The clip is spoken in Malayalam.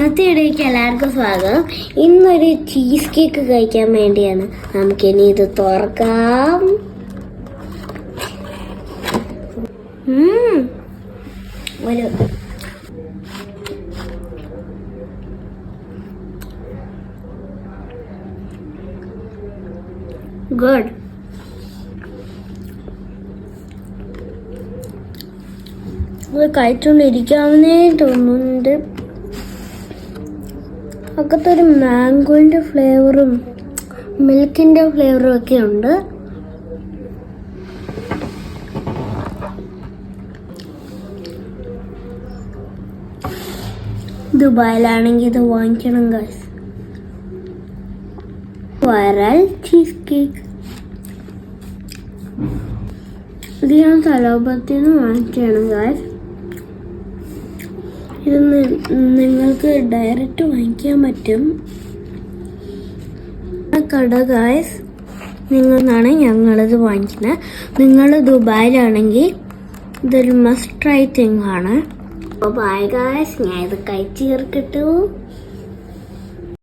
ഇന്നത്തെ വീഡിയോയ്ക്ക് എല്ലാവർക്കും സ്വാഗതം. ഇന്നൊരു ചീസ് കേക്ക് കഴിക്കാൻ വേണ്ടിയാണ്. നമുക്കിനി ഇത് തുറക്കാം. ഒരു ഗുഡ്. അത് കഴിച്ചുകൊണ്ടിരിക്കാവുന്നേ തോന്നുന്നുണ്ട്. അകത്തൊരു മാംഗോൻ്റെ ഫ്ലേവറും മിൽക്കിൻ്റെ ഫ്ലേവറും ഒക്കെ ഉണ്ട്. ദുബായിലാണെങ്കിൽ ഇത് വാങ്ങിക്കണം ഗൈസ്. വൈറൽ ചീസ് കേക്ക് ഇത് ഞാൻ സലോപത്തിൽ നിന്ന് വാങ്ങിച്ചാണ് ഗൈസ്. ഇത് നിങ്ങൾക്ക് ഡയറക്റ്റ് വാങ്ങിക്കാൻ പറ്റും. കട ഗൈസ് നിങ്ങളാണ് ഞങ്ങളിത് വാങ്ങിക്കുന്നത്. നിങ്ങൾ ദുബായിലാണെങ്കിൽ ഇതൊരു മസ്റ്റ് ട്രൈ തിങ് ആണ്. അപ്പോൾ ബൈ ഗൈസ്, ഞാൻ ഇത് കഴിച്ച് തീർക്കട്ടു.